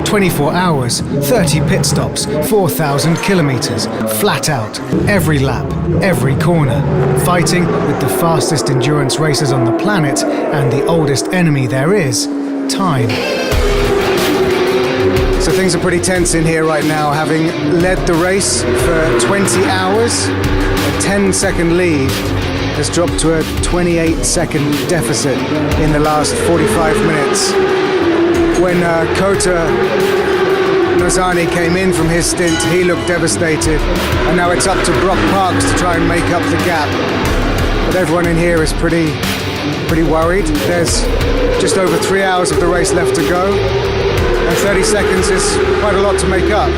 24 hours, 30 pit stops, 4,000 kilometers, flat out, every lap, every corner, fighting with the fastest endurance racers on the planet and the oldest enemy there is, time. So things are pretty tense in here right now, having led the race for 20 hours, a 10-second lead has dropped to a 28-second deficit in the last 45 minutes. When Kota Nozani came in from his stint, he looked devastated, and now it's up to Brock Parks to try and make up the gap. But everyone in here is pretty worried. There's just over 3 hours of the race left to go, and 30 seconds is quite a lot to make up.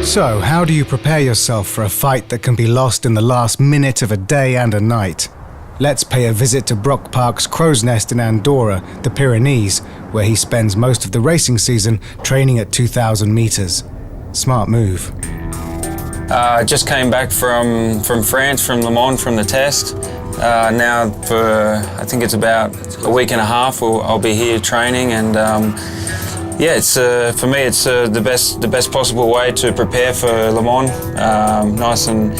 So, how do you prepare yourself for a fight that can be lost in the last minute of a day and a night? Let's pay a visit to Brock Park's crow's nest in Andorra, the Pyrenees, where he spends most of the racing season training at 2,000 meters. Smart move. I just came back from France, from Le Mans, from the test. Now for, I think it's about a week and a half, I'll be here training, and yeah, it's for me it's the best possible way to prepare for Le Mans. Nice and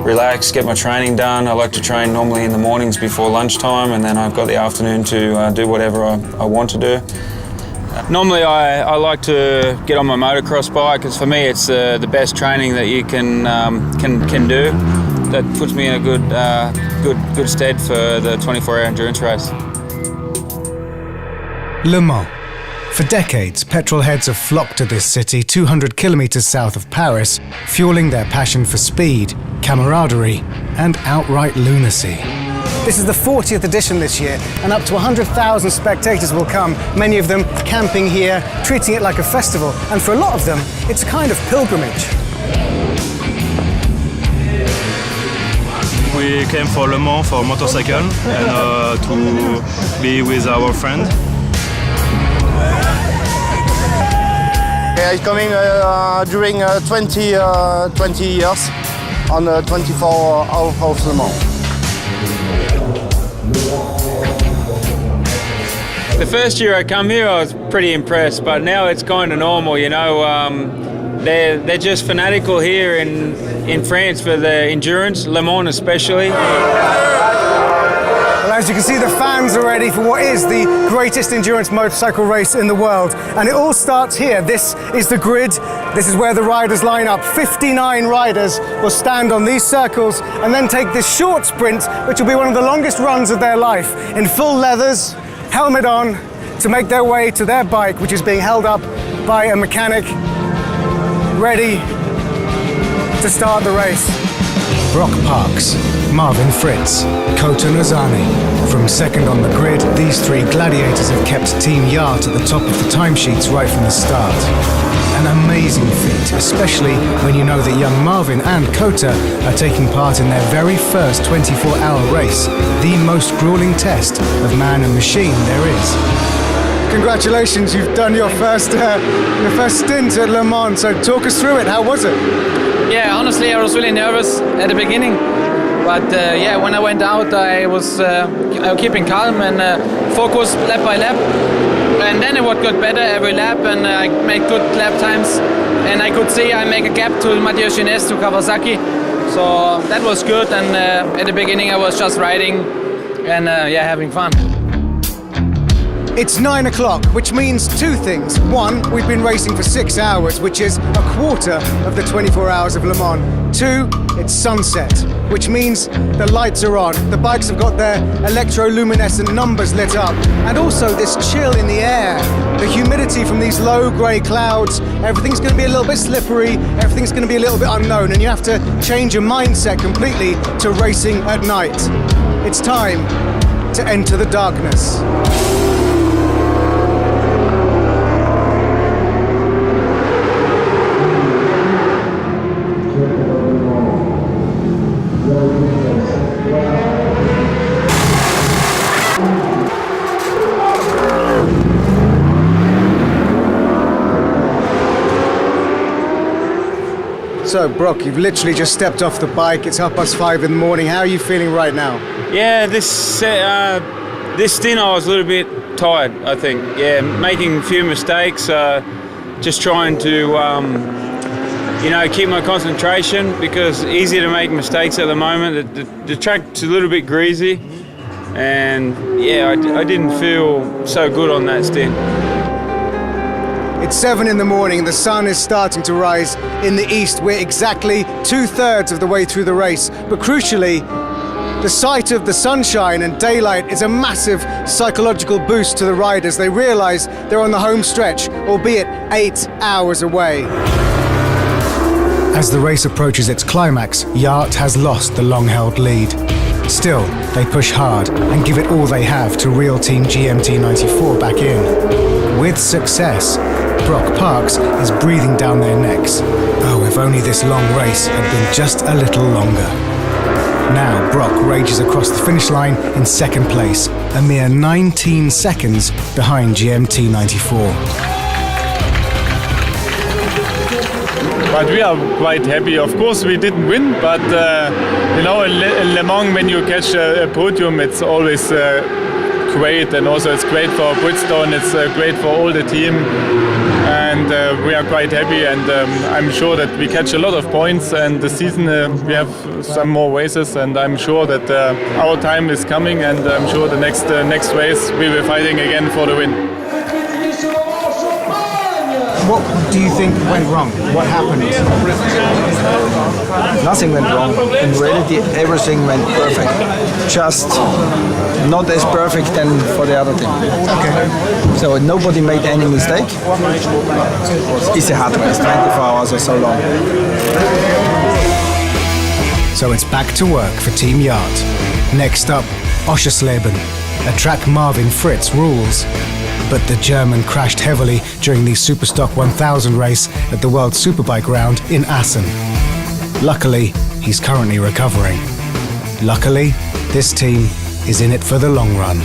relaxed, get my training done. I like to train normally in the mornings before lunchtime, and then I've got the afternoon to do whatever I want to do. Normally I like to get on my motocross bike, because for me it's the best training that you can do. That puts me in a good stead for the 24-hour endurance race. Le Mans. For decades, petrol heads have flocked to this city 200 kilometers south of Paris, fueling their passion for speed, camaraderie, and outright lunacy. This is the 40th edition this year, and up to 100,000 spectators will come, many of them camping here, treating it like a festival, and for a lot of them, it's a kind of pilgrimage. We came for Le Mans for motorcycle and to be with our friend. I'm coming during 20 years on 24 hours of Le Mans. The first year I come here, I was pretty impressed, but now it's kind of normal, you know. They're just fanatical here in France for the endurance, Le Mans especially. Well, as you can see, the fans are ready for what is the greatest endurance motorcycle race in the world. And it all starts here. This is the grid. This is where the riders line up. 59 riders will stand on these circles and then take this short sprint, which will be one of the longest runs of their life, in full leathers, helmet on, to make their way to their bike, which is being held up by a mechanic, ready to start the race. Brock Parks, Marvin Fritz, Kota Nozani. From second on the grid, these three gladiators have kept Team Yacht at the top of the timesheets right from the start. An amazing feat, especially when you know that young Marvin and Kota are taking part in their very first 24-hour race, the most grueling test of man and machine there is. Congratulations, you've done your first stint at Le Mans, so talk us through it. How was it? Yeah, honestly, I was really nervous at the beginning, but yeah, when I went out, I was keeping calm and focused lap by lap, and then it got better every lap, and I made good lap times, and I could see I make a gap to Matthieu Ginés, to Kawasaki, so that was good. And at the beginning, I was just riding and yeah, having fun. It's 9 o'clock, which means two things. One, we've been racing for 6 hours, which is a quarter of the 24 hours of Le Mans. Two, it's sunset, which means the lights are on. The bikes have got their electroluminescent numbers lit up. And also this chill in the air, the humidity from these low grey clouds. Everything's going to be a little bit slippery, everything's going to be a little bit unknown, and you have to change your mindset completely to racing at night. It's time to enter the darkness. So, Brock, you've literally just stepped off the bike. It's 5:30 in the morning. How are you feeling right now? Yeah, this stint I was a little bit tired, I think. Yeah, making a few mistakes, just trying to keep my concentration, because it's easy to make mistakes at the moment. The track's a little bit greasy, and yeah, I didn't feel so good on that stint. It's 7 in the morning, the sun is starting to rise in the east. We're exactly 2/3 of the way through the race, but crucially, the sight of the sunshine and daylight is a massive psychological boost to the riders. They realise they're on the home stretch, albeit 8 hours away. As the race approaches its climax, Yacht has lost the long-held lead. Still, they push hard and give it all they have to reel Team GMT94 back in. With success, Brock Parks is breathing down their necks. Oh, if only this long race had been just a little longer. Now Brock rages across the finish line in second place, a mere 19 seconds behind GMT94. But we are quite happy. Of course, we didn't win, but in Le Mans, when you catch a podium, it's always great, and also it's great for Bridgestone. It's great for all the team, and we are quite happy. And I'm sure that we catch a lot of points. And the season we have some more races, and I'm sure that our time is coming. And I'm sure the next race we will be fighting again for the win. What do you think went wrong? What happened? Nothing went wrong. In reality, everything went perfect. Just not as perfect than for the other team. Okay. So nobody made any mistake. It's a hard race. 24 hours or so long. So it's back to work for Team Yacht. Next up, Oschersleben, a track Marvin Fritz rules. But the German crashed heavily during the Superstock 1000 race at the World Superbike Round in Assen. Luckily, he's currently recovering. Luckily, this team is in it for the long run.